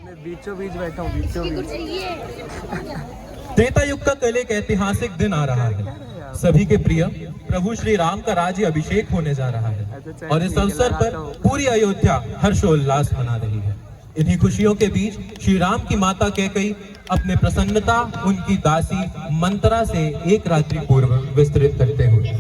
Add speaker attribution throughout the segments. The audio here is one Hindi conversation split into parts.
Speaker 1: मैं बीचों बीच बैठा हूँ, बीचों बीच।
Speaker 2: त्रेता युग का कल एक ऐतिहासिक दिन आ रहा है। सभी के प्रिय प्रभु श्री राम का राज्य अभिषेक होने जा रहा है और इस अवसर पर पूरी अयोध्या हर्षोल्लास मना रही है। इन्हीं खुशियों के बीच श्री राम की माता कैकेयी अपने प्रसन्नता उनकी दासी मंत्रा से एक रात्रि पूर्व विस्तृत करते हुए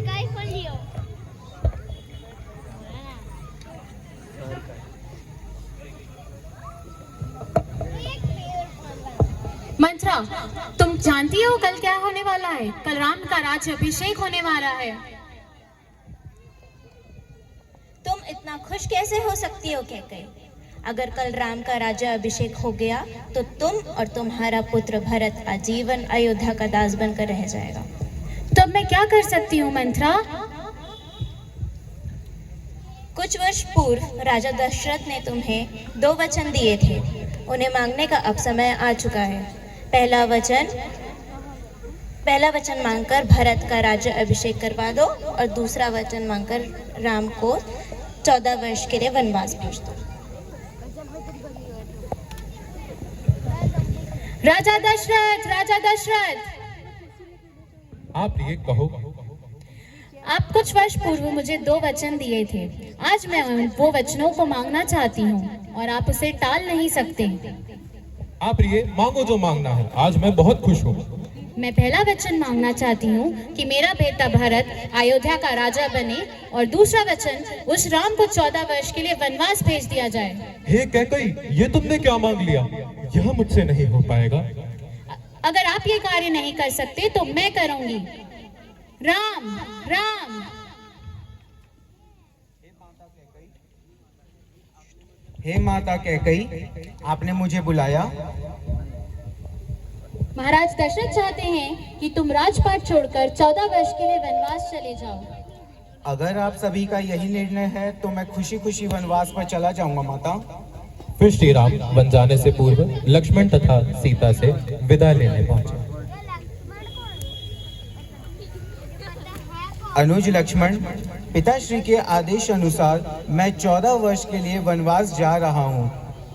Speaker 3: मंत्रा, तुम जानती हो कल क्या होने वाला है? कल राम का राज्य अभिषेक होने वाला है।
Speaker 4: तुम इतना खुश कैसे हो सकती हो कैकेयी? अगर कल राम का राज्य अभिषेक हो गया तो तुम और तुम्हारा पुत्र भरत आजीवन अयोध्या का दास बनकर रह जाएगा।
Speaker 3: तब मैं क्या कर सकती हूँ मंत्रा?
Speaker 4: कुछ वर्ष पूर्व राजा दशरथ ने तुम्हें 2 वचन दिए थे। उन्हें मांगने का अब समय आ चुका है। पहला वचन मांगकर भरत का राज्य अभिषेक करवा दो और दूसरा वचन मांगकर राम को 14 वर्ष के लिए वनवास भेज दो।
Speaker 3: राजा दशरथ, राजा दशरथ,
Speaker 2: आप ये कहो।
Speaker 3: आप कुछ वर्ष पूर्व मुझे 2 वचन दिए थे। आज मैं वो वचनों को मांगना चाहती हूँ और आप उसे टाल नहीं सकते।
Speaker 2: आप ये मांगो जो मांगना है। आज मैं बहुत खुश हूँ।
Speaker 3: मैं पहला वचन मांगना चाहती हूँ कि मेरा बेटा भरत अयोध्या का राजा बने और दूसरा वचन उस राम को 14 वर्ष के लिए वनवास भेज दिया जाए।
Speaker 2: हे कैकेयी, ये तुमने क्या मांग लिया? यह मुझसे नहीं हो पाएगा।
Speaker 3: अगर आप ये कार्य नहीं कर सकते तो मैं करूंगी। राम राम।
Speaker 5: हे माता कैकेयी, आपने मुझे बुलाया?
Speaker 3: महाराज दशरथ चाहते हैं कि तुम राजपाट छोड़कर 14 वर्ष के लिए वनवास चले जाओ।
Speaker 5: अगर आप सभी का यही निर्णय है तो मैं खुशी खुशी वनवास पर चला जाऊंगा माता।
Speaker 2: फिर श्री राम वन जाने से पूर्व लक्ष्मण तथा सीता से विदा लेने पहुंचे।
Speaker 5: अनुज लक्ष्मण, पिताश्री के आदेश अनुसार मैं 14 वर्ष के लिए वनवास जा रहा हूँ।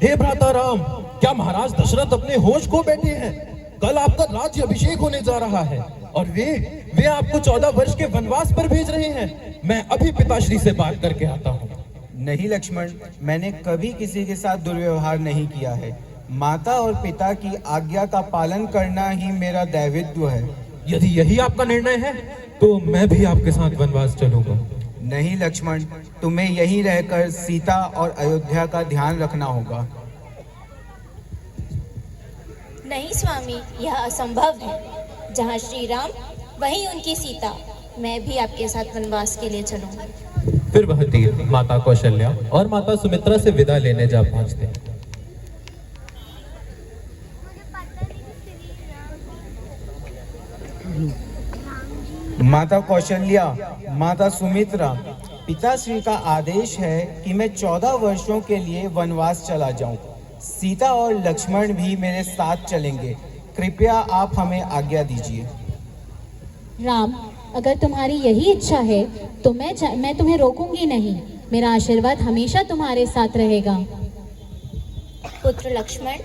Speaker 2: हे भ्राता राम, क्या महाराज दशरथ अपने होश खो बैठे हैं? कल आपका राज्य अभिषेक होने जा रहा है और वे आपको 14 वर्ष के वनवास पर भेज रहे हैं। मैं अभी पिताश्री से बात करके आता हूँ।
Speaker 5: नहीं लक्ष्मण, मैंने कभी किसी के साथ दुर्व्यवहार नहीं किया है। माता और पिता की आज्ञा का पालन करना ही मेरा दायित्व है।
Speaker 2: यदि यही आपका निर्णय है तो मैं भी आपके साथ वनवास चलूंगा।
Speaker 5: नहीं लक्ष्मण, तुम्हें यहीं रहकर सीता और अयोध्या का ध्यान रखना होगा।
Speaker 4: नहीं स्वामी, यह असंभव है। जहाँ श्री राम वहीं उनकी सीता। मैं भी आपके साथ वनवास के लिए चलूंगी।
Speaker 2: फिर वह तीर माता कौशल्या और माता सुमित्रा से विदा लेने जा पहुंचते।
Speaker 5: माता कौशल्या, माता सुमित्रा, पिताश्री का आदेश है कि मैं 14 वर्षों के लिए वनवास चला जाऊं। सीता और लक्ष्मण भी मेरे साथ चलेंगे। कृपया आप हमें आज्ञा दीजिए।
Speaker 3: राम, अगर तुम्हारी यही इच्छा है तो मैं तुम्हें रोकूंगी नहीं। मेरा आशीर्वाद हमेशा तुम्हारे साथ रहेगा।
Speaker 4: पुत्र लक्ष्मण,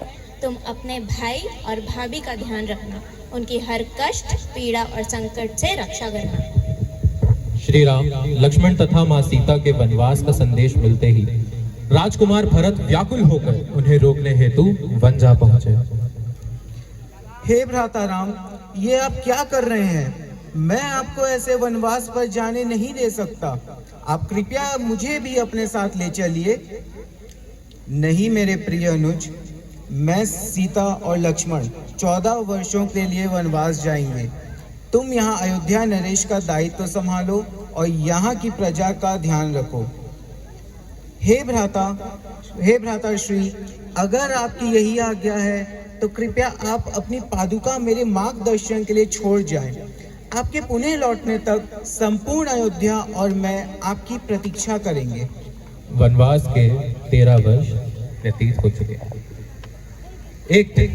Speaker 4: तुम अपने भाई और भाभी का ध्यान रखना। उनकी हर कष्ट, पीड़ा और संकट से रक्षा करना।
Speaker 2: श्री राम लक्ष्मण तथा माँ सीता के वनवास का संदेश मिलते ही राजकुमार भरत व्याकुल होकर उन्हें रोकने हेतु वन जा पहुंचे।
Speaker 5: हे भ्राता राम, ये आप क्या कर रहे हैं? मैं आपको ऐसे वनवास पर जाने नहीं दे सकता। आप कृपया मुझे भी अपने साथ ले चलिए। नहीं मेरे प्रिय अनुज, मैं, सीता और लक्ष्मण 14 वर्षों के लिए वनवास जाएंगे। तुम यहाँ अयोध्या नरेश का दायित्व संभालो और यहाँ की प्रजा का ध्यान रखो। हे भ्राता श्री, अगर आपकी यही आज्ञा है तो कृपया आप अपनी पादुका मेरे मार्गदर्शन के लिए छोड़ जाएं। आपके पुनः लौटने तक संपूर्ण अयोध्या और मैं आपकी प्रतीक्षा करेंगे।
Speaker 2: वनवास के 13 वर्ष व्यतीत हो चुके। एक दिन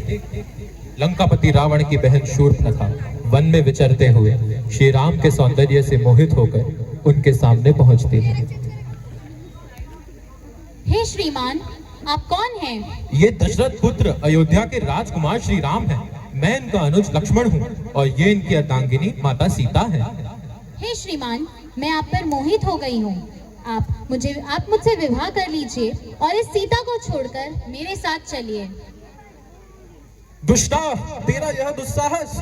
Speaker 2: लंकापति रावण की बहन शूर्पणखा वन में विचरते हुए श्री राम के सौंदर्य से मोहित होकर उनके सामने पहुंचती है।
Speaker 3: हे श्रीमान, आप कौन हैं?
Speaker 2: ये दशरथ पुत्र अयोध्या के राजकुमार श्री राम हैं। मैं इनका अनुज लक्ष्मण हूँ और ये इनकी अर्धांगिनी माता सीता है।
Speaker 3: हे श्रीमान, मैं आप पर मोहित हो गई हूँ। आप मुझसे विवाह कर लीजिए और इस सीता को छोड़कर मेरे साथ चलिए।
Speaker 2: दुष्टा, तेरा यह दुस्साहस!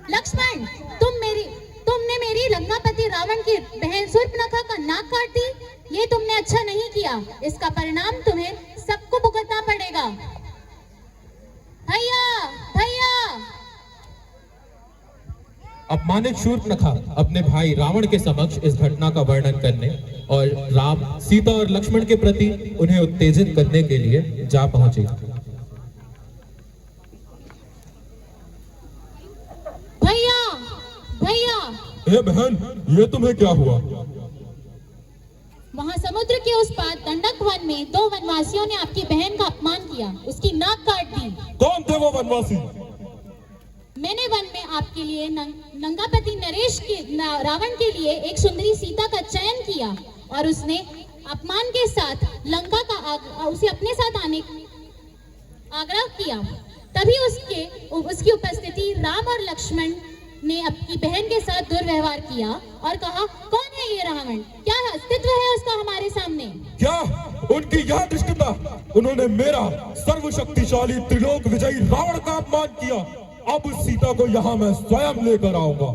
Speaker 3: लक्ष्मण, तुमने मेरी लंकापति रावण की बहन शूर्पणखा का नाक काट दी। ये तुमने अच्छा नहीं किया। इसका परिणाम तुम्हें सबको भुगतना पड़ेगा। भैया, भैया!
Speaker 2: अपमानित शूर्पणखा अपने भाई रावण के समक्ष इस घटना का वर्णन करने और राम, सीता और लक्ष्मण के प्रति उन्हें उत्तेजित करने के लिए जा पहुंची।
Speaker 3: भैया, भैया!
Speaker 2: ए बहन, ये तुम्हें क्या हुआ?
Speaker 3: वहाँ समुद्र के उस पार दंडक वन में 2 वनवासियों ने आपकी बहन का अपमान किया, उसकी नाक काट दी।
Speaker 2: कौन थे वो वनवासी?
Speaker 3: मैंने वन में आपके लिए लंकापति नरेश के रावण के लिए एक सुंदरी सीता का चयन किया और उसने अपमान के साथ लंका का उसे अपने साथ आने आग्रह किया। तभी उसकी उपस्थिति राम और लक्ष्मण ने अपनी बहन के साथ दुर्व्यवहार किया और कहा, कौन है ये रावण? क्या अस्तित्व है उसका हमारे सामने?
Speaker 2: क्या उनकी यह दृष्टता? उन्होंने मेरा सर्वशक्तिशाली त्रिलोक विजयी रावण का अपमान किया। अब उस सीता को यहाँ मैं स्वयं लेकर आऊंगा।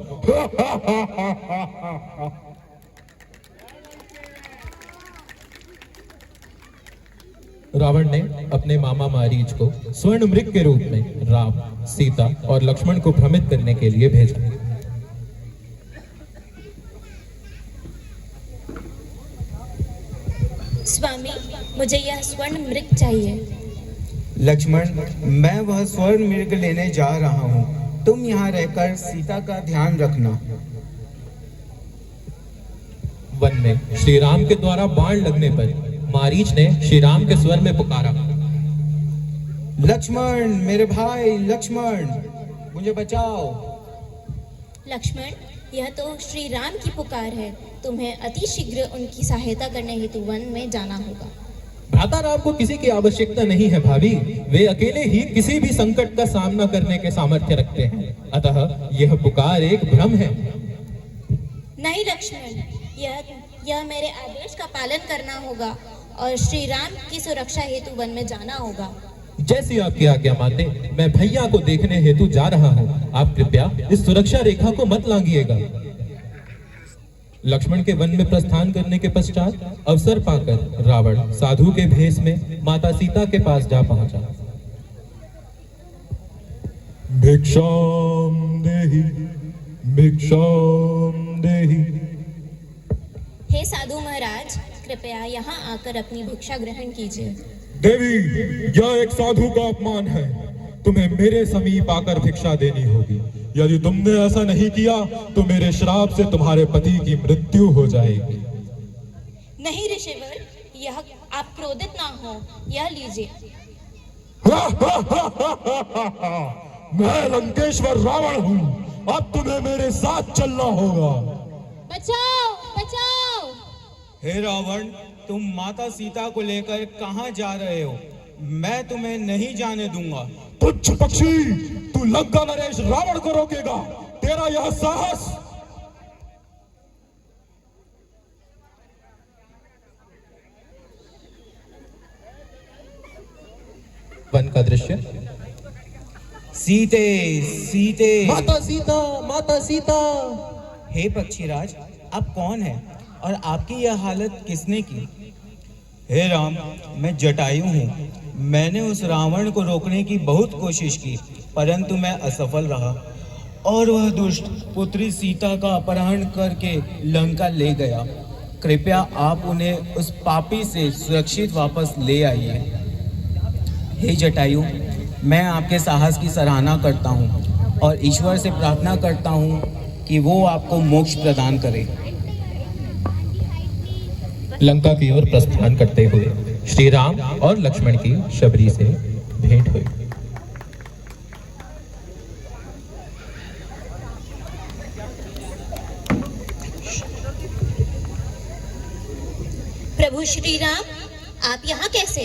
Speaker 2: रावण ने अपने मामा मारीच को स्वर्ण मृग के रूप में राम, सीता और लक्ष्मण को भ्रमित करने के लिए भेजा।
Speaker 4: स्वामी, मुझे यह स्वर्ण मृग चाहिए।
Speaker 5: लक्ष्मण, मैं वह स्वर्ण मृग लेने जा रहा हूँ। तुम यहाँ रहकर सीता का ध्यान रखना।
Speaker 2: वन में श्री राम के द्वारा बाण लगने पर मारीच ने श्री राम के स्वर में पुकारा,
Speaker 5: लक्ष्मण, मेरे भाई लक्ष्मण, मुझे बचाओ।
Speaker 4: लक्ष्मण, यह तो श्री राम की पुकार है। तुम्हें अति शीघ्र उनकी सहायता करने हेतु वन में जाना होगा।
Speaker 2: भ्राता राम को किसी की आवश्यकता नहीं है भाभी। वे अकेले ही किसी भी संकट का सामना करने के सामर्थ्य रखते हैं। अतः यह पुकार एक भ्रम है।
Speaker 4: नहीं लक्ष्मण, यह मेरे आदेश का पालन करना होगा और श्री राम की सुरक्षा हेतु वन में जाना होगा।
Speaker 2: जैसी आपकी आज्ञा माते, मैं भैया को देखने हेतु जा रहा हूँ। आप कृपया इस सुरक्षा रेखा को मत लांघिएगा। लक्ष्मण के वन में प्रस्थान करने के पश्चात अवसर पाकर रावण साधु के भेष में माता सीता के पास जा पहुंचा। भिक्षाम देहि, भिक्षाम देहि।
Speaker 4: हे साधु महाराज, कृपया यहाँ आकर अपनी भिक्षा ग्रहण कीजिए।
Speaker 2: देवी, यह एक साधु का अपमान है। तुम्हें मेरे समीप आकर भिक्षा देनी होगी। यदि तुमने ऐसा नहीं किया तो मेरे श्राप से तुम्हारे पति की मृत्यु हो जाएगी।
Speaker 4: नहीं ऋषिवर, यह आप क्रोधित ना हो, यह लीजिए।
Speaker 2: मैं लंकेश्वर रावण हूँ। अब तुम्हें मेरे साथ चलना होगा।
Speaker 3: बचाओ, बचाओ!
Speaker 5: हे रावण, तुम माता सीता को लेकर कहाँ जा रहे हो? मैं तुम्हें नहीं जाने दूंगा।
Speaker 2: तुच्छ पक्षी, तू लंका नरेश रावण को रोकेगा? तेरा यह साहस! वन का दृश्य।
Speaker 5: सीते, सीते,
Speaker 2: माता सीता, माता सीता।
Speaker 5: हे पक्षीराज, आप कौन हैं और आपकी यह हालत किसने की? हे राम, मैं जटायु हूँ। मैंने उस रावण को रोकने की बहुत कोशिश की, परंतु मैं असफल रहा और वह दुष्ट पुत्री सीता का अपहरण करके लंका ले गया। कृपया आप उन्हें उस पापी से सुरक्षित वापस ले आइए। हे जटायु, मैं आपके साहस की सराहना करता हूँ और ईश्वर से प्रार्थना करता हूँ कि वो आपको मोक्ष प्रदान करे।
Speaker 2: लंका की ओर प्रस्थान करते हुए श्री राम और लक्ष्मण की शबरी से भेंट हुई।
Speaker 4: प्रभु श्री राम, आप यहाँ कैसे?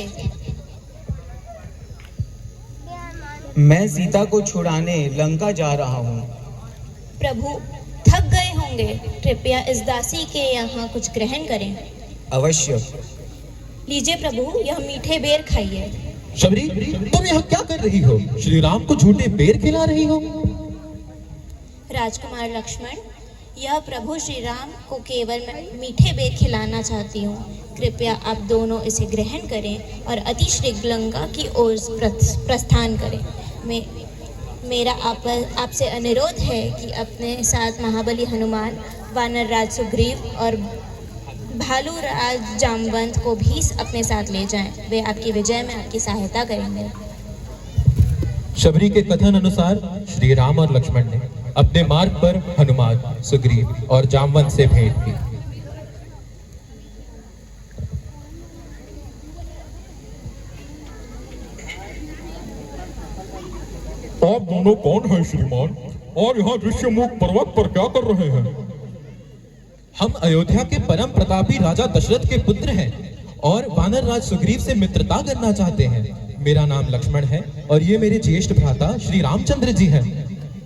Speaker 5: मैं सीता को छुड़ाने लंका जा रहा हूँ।
Speaker 4: प्रभु थक गए होंगे, कृपया इस दासी के यहाँ कुछ ग्रहण करें।
Speaker 5: अवश्य।
Speaker 4: लीजिए प्रभु, यह मीठे बेर खाइए।
Speaker 2: शबरी, तुम यहाँ क्या कर रही हो? श्री राम को झूठे बेर खिला रही हो?
Speaker 4: राजकुमार लक्ष्मण, यह प्रभु श्री राम को केवल मैं मीठे बेर खिलाना चाहती हूँ। कृपया आप दोनों इसे ग्रहण करें और अति शीघ्र लंका की ओर प्रस्थान करें। मेरा आपसे अनुरोध है कि अपने साथ महाबली हनुमान, वानर राज सुग्रीव और भालू राज जामवंत को भी अपने साथ ले जाएं। वे आपकी विजय में आपकी सहायता करेंगे।
Speaker 2: शबरी के कथन अनुसार श्री राम और लक्ष्मण ने अपने मार्ग पर हनुमान, सुग्रीव और जामवंत से भेंट की।
Speaker 6: आप दोनों कौन हैं श्रीमान, और यहाँ ऋष्यमुख पर्वत पर क्या कर रहे हैं?
Speaker 2: हम अयोध्या के परम प्रतापी राजा दशरथ के पुत्र हैं और वानर राज सुग्रीव से मित्रता करना चाहते हैं। मेरा नाम लक्ष्मण है और ये मेरे ज्येष्ठ भ्राता श्री रामचंद्र जी हैं।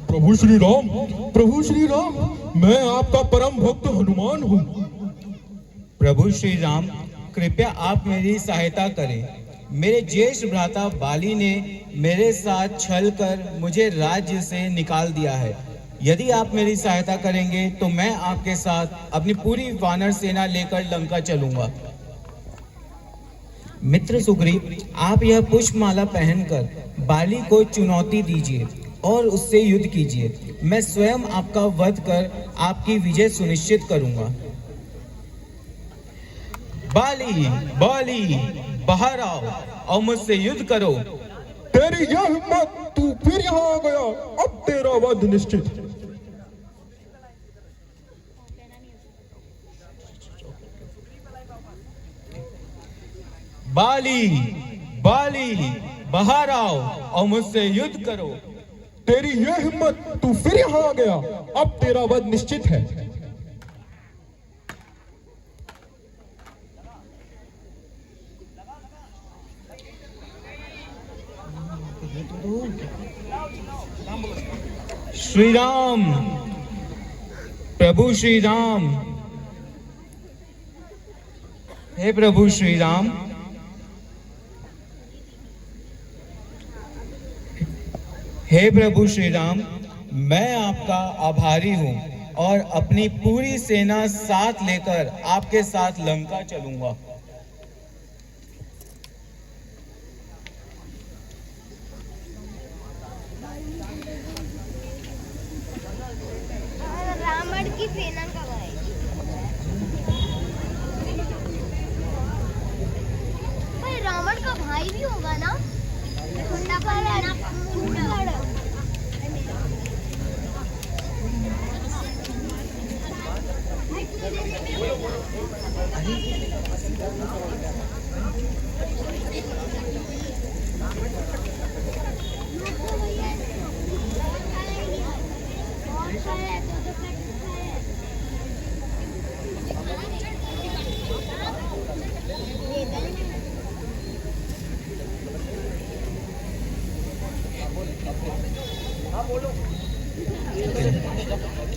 Speaker 6: प्रभु श्री राम, मैं आपका परम भक्त हनुमान हूँ।
Speaker 5: प्रभु श्री राम, कृपया आप मेरी सहायता करें। मेरे ज्येष्ठ भ्राता बाली ने मेरे साथ छल कर मुझे राज्य से निकाल दिया है। यदि आप मेरी सहायता करेंगे तो मैं आपके साथ अपनी पूरी वानर सेना लेकर लंका चलूंगा। मित्र सुग्रीव, आप यह पुष्पमाला पहनकर बाली को चुनौती दीजिए और उससे युद्ध कीजिए। मैं स्वयं आपका वध कर आपकी विजय सुनिश्चित करूंगा। बाली, बाहर आओ और मुझसे युद्ध करो।
Speaker 6: तेरी यह हिम्मत, तू फिर यहाँ आ गया, अब तेरा वध निश्चित।
Speaker 5: बाली, बाहर आओ और मुझसे युद्ध करो।
Speaker 6: तेरी यह हिम्मत, तू फिर यहाँ आ गया, अब तेरा वध निश्चित है।
Speaker 5: श्री राम, प्रभु श्री राम, हे प्रभु श्री राम, हे प्रभु श्री राम, मैं आपका आभारी हूँ और अपनी पूरी सेना साथ लेकर आपके साथ लंका चलूंगा।
Speaker 7: रावण की सेना कब आएगी? भाई रावण का भाई भी होगा ना?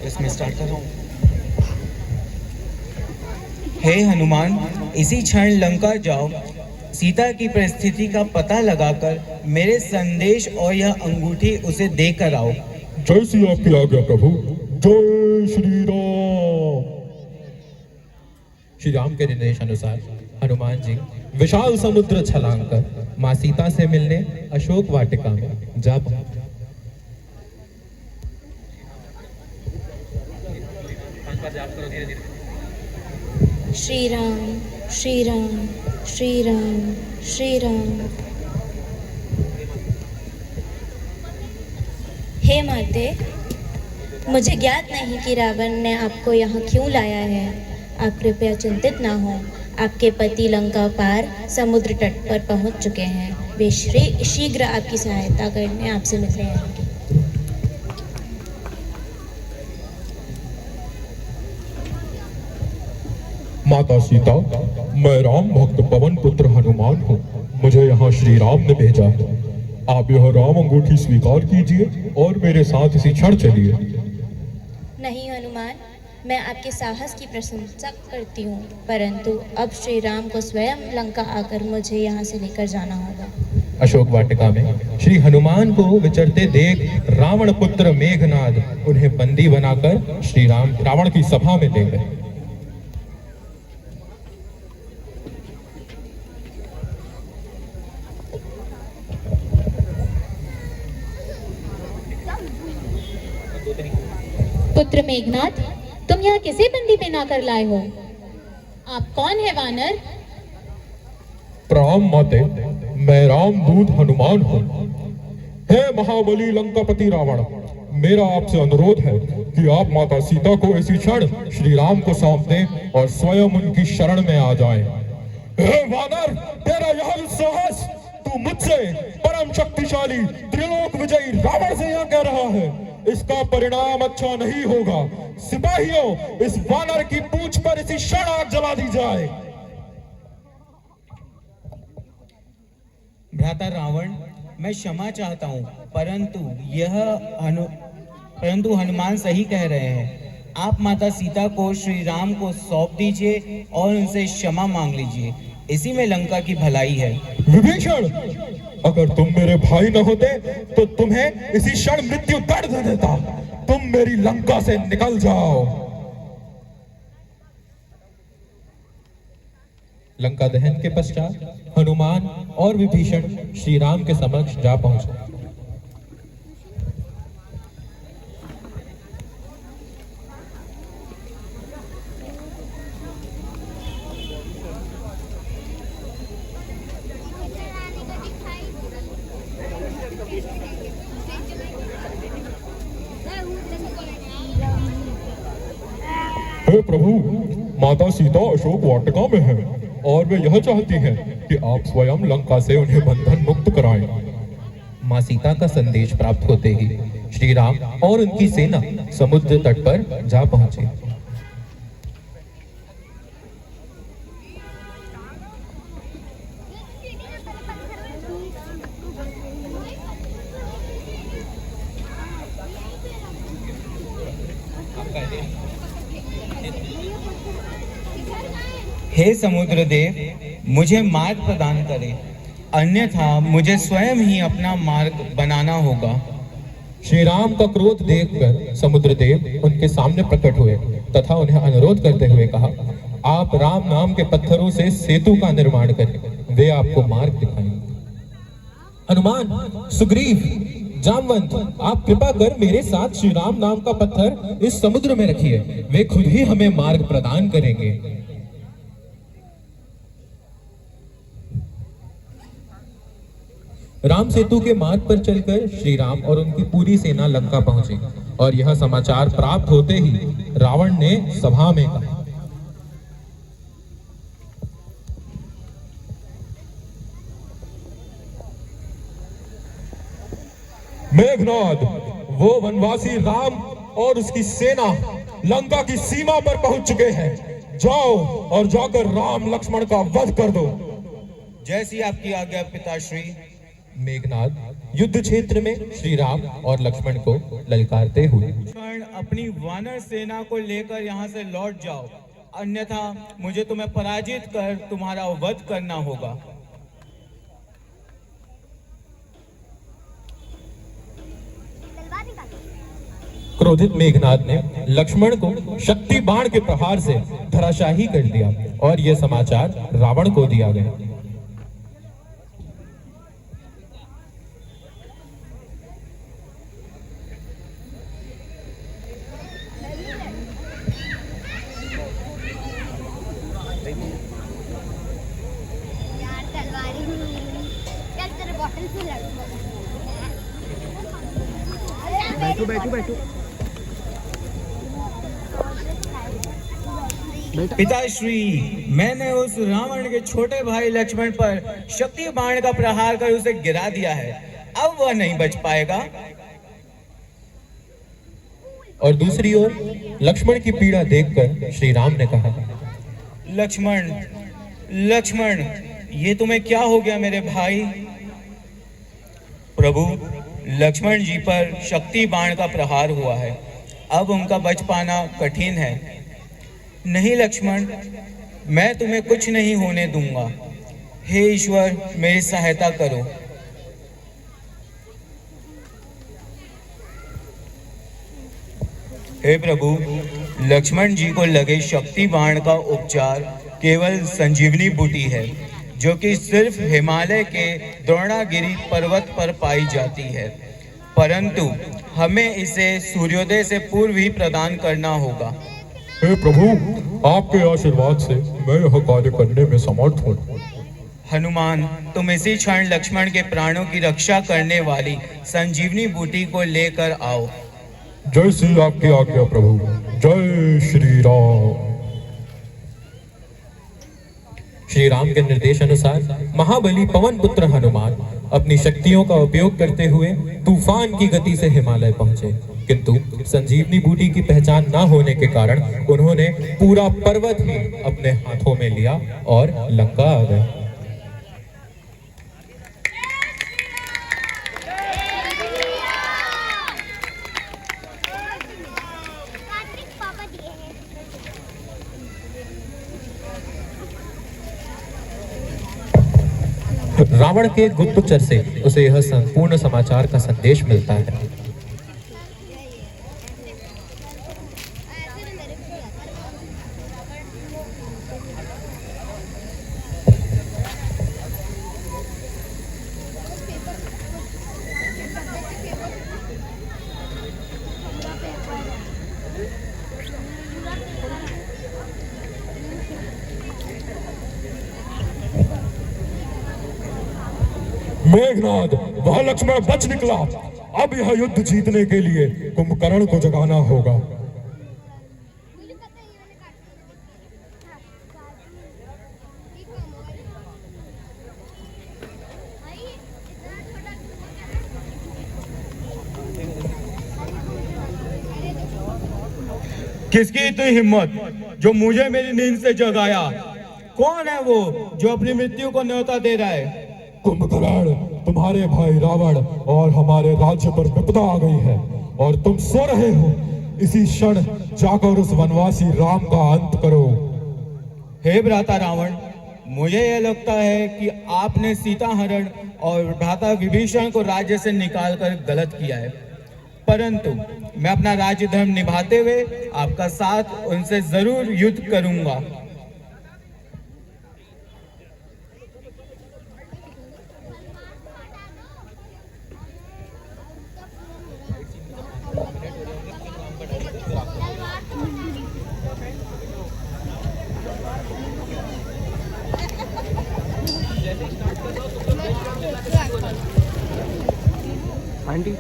Speaker 5: इसमें स्टार्ट कर रहा हूँ। हे हनुमान, इसी क्षण लंका जाओ, सीता की परिस्थिति का पता लगाकर मेरे संदेश और यह अंगूठी उसे देकर आओ।
Speaker 6: जैसी आपकी आज्ञा प्रभु। जय श्री राम।
Speaker 2: श्री राम के निर्देश अनुसार हनुमान जी विशाल समुद्र छलांग कर माँ सीता से मिलने अशोक वाटिका में जा पहुंचे।
Speaker 4: श्री राम, श्री राम, श्री राम, श्री राम। हे माते, मुझे ज्ञात नहीं कि रावण ने आपको यहाँ क्यों लाया है। आप कृपया चिंतित ना हो। आपके पति लंका पार समुद्र तट पर पहुँच चुके हैं। वे शीघ्र आपकी सहायता करने आपसे मिलने आएंगे।
Speaker 6: माता सीता, मैं राम भक्त पवन पुत्र हनुमान हूँ। मुझे यहाँ श्री राम ने भेजा है। आप यह राम अंगूठी स्वीकार कीजिए और मेरे साथ इसी क्षण चलिए।
Speaker 4: नहीं हनुमान, मैं आपके साहस की प्रशंसा करती हूँ, परंतु अब श्री राम को स्वयं लंका आकर मुझे यहाँ से लेकर जाना होगा।
Speaker 2: अशोक वाटिका में श्री हनुमान को विचरते देख रावण पुत्र मेघनाद उन्हें बंदी बनाकर श्री राम रावण की सभा में ले गए।
Speaker 3: पुत्र मेघनाद, तुम यहाँ किसे बंदी बनाकर लाए हो? आप कौन है वानर?
Speaker 6: प्रणाम माते, मैं रामदूत हनुमान हूँ। हे महाबली लंकापति रावण, मेरा आपसे अनुरोध है कि आप माता सीता को इसी क्षण श्री राम को सौंप दें और स्वयं उनकी शरण में आ जाएं। हे वानर, तेरा यह दुस्साहस! तू मुझसे परम शक्तिशाली त्रिलोक विजयी रावण से यहाँ कह रहा है। इसका परिणाम अच्छा नहीं होगा। सिपाहियों, इस वानर की पूंछ पर इसी क्षण आग जला दी जाए।
Speaker 5: भ्राता रावण, मैं क्षमा चाहता हूँ, परंतु हनुमान सही कह रहे हैं। आप माता सीता को श्री राम को सौंप दीजिए और उनसे क्षमा मांग लीजिए। इसी में लंका की भलाई है।
Speaker 6: विभीषण, अगर तुम मेरे भाई न होते तो तुम्हें इसी क्षण मृत्यु दंड दे देता। तुम मेरी लंका से निकल जाओ।
Speaker 2: लंका दहन के पश्चात हनुमान और विभीषण श्री राम के समक्ष जा पहुंचे।
Speaker 6: हे प्रभु, माता सीता अशोक वाटिका में है और वे यह चाहती हैं कि आप स्वयं लंका से उन्हें बंधन मुक्त कराएं।
Speaker 2: मां सीता का संदेश प्राप्त होते ही श्री राम और उनकी सेना समुद्र तट पर जा पहुंचे।
Speaker 5: हे समुद्र देव, मुझे मार्ग प्रदान करें, अन्यथा मुझे स्वयं ही अपना मार्ग बनाना होगा।
Speaker 2: श्री राम का क्रोध देखकर समुद्र देव उनके सामने प्रकट हुए तथा उन्हें अनुरोध करते हुए कहा, आप राम नाम के पत्थरों से सेतु का निर्माण करें, वे आपको मार्ग दिखाएंगे। हनुमान, सुग्रीव, जामवंत, आप कृपा कर मेरे साथ श्री राम नाम का पत्थर इस समुद्र में रखिए, वे खुद ही हमें मार्ग प्रदान करेंगे। राम सेतु के मार्ग पर चलकर श्री राम और उनकी पूरी सेना लंका पहुंची और यह समाचार प्राप्त होते ही रावण ने सभा में कहा,
Speaker 6: मेघनाद, वो वनवासी राम और उसकी सेना लंका की सीमा पर पहुंच चुके हैं। जाओ और जाकर राम लक्ष्मण का वध कर दो।
Speaker 5: जैसी आपकी आज्ञा पिताश्री।
Speaker 2: मेघनाद युद्ध क्षेत्र में श्री राम और लक्ष्मण को ललकारते हुए,
Speaker 5: अपनी वानर सेना को लेकर यहाँ से लौट जाओ, अन्यथा मुझे तुम्हें पराजित कर तुम्हारा वध करना होगा।
Speaker 2: क्रोधित मेघनाद ने लक्ष्मण को शक्ति बाण के प्रहार से धराशाही कर दिया और यह समाचार रावण को दिया गया।
Speaker 1: बैठो।
Speaker 5: पिताश्री, मैंने उस रावण के छोटे भाई लक्ष्मण पर शक्ति बाण का प्रहार कर उसे गिरा दिया है, अब वह नहीं बच पाएगा।
Speaker 2: और दूसरी ओर लक्ष्मण की पीड़ा देखकर श्री राम ने कहा,
Speaker 5: लक्ष्मण, लक्ष्मण, ये तुम्हें क्या हो गया मेरे भाई? प्रभु, लक्ष्मण जी पर शक्ति बाण का प्रहार हुआ है, अब उनका बच पाना कठिन है। नहीं लक्ष्मण, मैं तुम्हें कुछ नहीं होने दूंगा। हे ईश्वर, मेरी सहायता करो। हे प्रभु, लक्ष्मण जी को लगे शक्ति बाण का उपचार केवल संजीवनी बूटी है, जो कि सिर्फ हिमालय के द्रोणागिरी पर्वत पर पाई जाती है, परंतु हमें इसे सूर्योदय से पूर्व ही प्रदान करना होगा।
Speaker 6: हे प्रभु, आपके आशीर्वाद से मैं यह कार्य करने में समर्थ हूँ।
Speaker 5: हनुमान, तुम इसी क्षण लक्ष्मण के प्राणों की रक्षा करने वाली संजीवनी बूटी को लेकर आओ।
Speaker 6: जय श्री आपकी आज्ञा प्रभु। जय श्री राम।
Speaker 2: श्री राम के निर्देश अनुसार महाबली पवन पुत्र हनुमान अपनी शक्तियों का उपयोग करते हुए तूफान की गति से हिमालय पहुंचे, किंतु संजीवनी बूटी की पहचान न होने के कारण उन्होंने पूरा पर्वत ही अपने हाथों में लिया और लंका आ गए। रावण के गुप्तचर से उसे यह संपूर्ण समाचार का संदेश मिलता है।
Speaker 6: मेघनाद, वह लक्ष्मण बच निकला। अब यह युद्ध जीतने के लिए कुंभकर्ण को जगाना होगा।
Speaker 5: किसकी इतनी हिम्मत जो मुझे मेरी नींद से जगाया? कौन है वो जो अपनी मृत्यु को न्योता दे रहा है?
Speaker 6: कुंभकर्ण, तुम्हारे भाई रावण और हमारे राज्य पर विपदा आ गई है और तुम सो रहे हो। इसी क्षण जाकर उस वनवासी राम का अंत करो।
Speaker 5: हे भ्राता रावण, मुझे यह लगता है कि आपने सीता हरण और भ्राता विभीषण को राज्य से निकालकर गलत किया है, परंतु मैं अपना राज्य धर्म निभाते हुए आपका साथ उनसे जरूर युद्ध करूंगा।
Speaker 1: आंटी,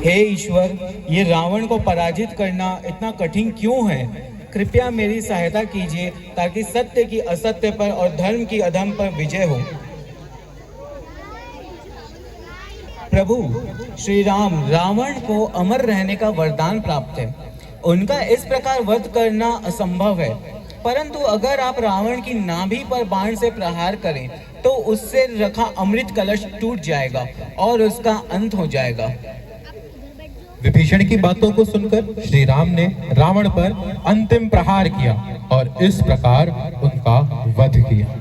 Speaker 5: हे ईश्वर, ये रावण को पराजित करना इतना कठिन क्यों है? कृपया मेरी सहायता कीजिए ताकि सत्य की असत्य पर और धर्म की अधर्म पर विजय हो। प्रभु श्री राम रावण को अमर रहने का वरदान प्राप्त है। उनका इस प्रकार वध करना असंभव है, परंतु अगर आप रावण की नाभि पर बाण से प्रहार करें तो उससे रखा अमृत कलश टूट जाएगा और उसका अंत हो जाएगा।
Speaker 2: विभीषण की बातों को सुनकर श्री राम ने रावण पर अंतिम प्रहार किया और इस प्रकार उनका वध किया।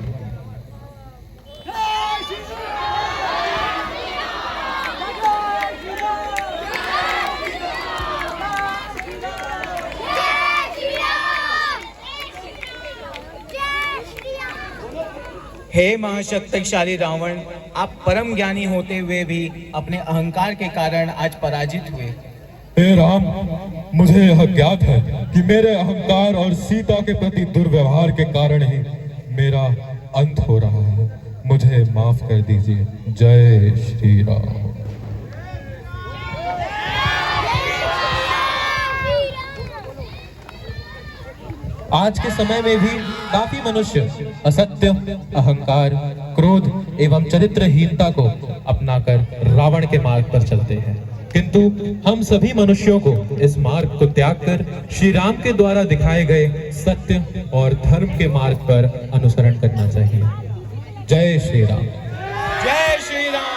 Speaker 5: हे महाशक्तिशाली रावण, आप परम ज्ञानी होते हुए भी अपने अहंकार के कारण आज पराजित हुए।
Speaker 6: हे राम, मुझे यह ज्ञात है कि मेरे अहंकार और सीता के प्रति दुर्व्यवहार के कारण ही मेरा अंत हो रहा है। मुझे माफ कर दीजिए। जय श्री राम।
Speaker 2: आज के समय में भी काफी मनुष्य असत्य, अहंकार, क्रोध एवं चरित्रहीनता को अपनाकर रावण के मार्ग पर चलते हैं, किंतु हम सभी मनुष्यों को इस मार्ग को त्याग कर श्री राम के द्वारा दिखाए गए सत्य और धर्म के मार्ग पर अनुसरण करना चाहिए। जय श्री राम।
Speaker 5: जय श्री राम।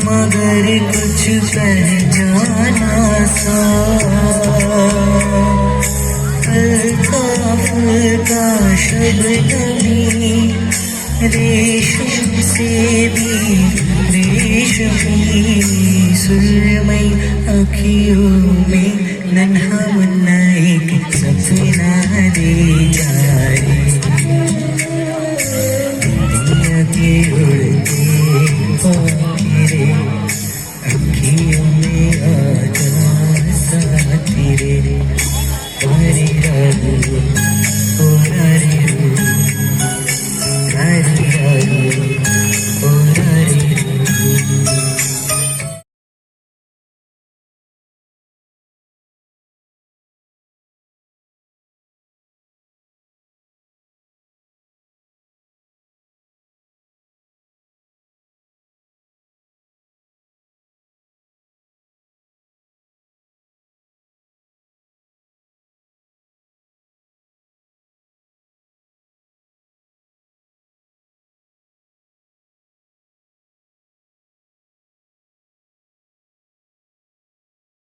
Speaker 8: मगर कुछ पहचाना सा हल्का शबनमी रेशम से भी रेशमी सुरमई अखियों में नन्हा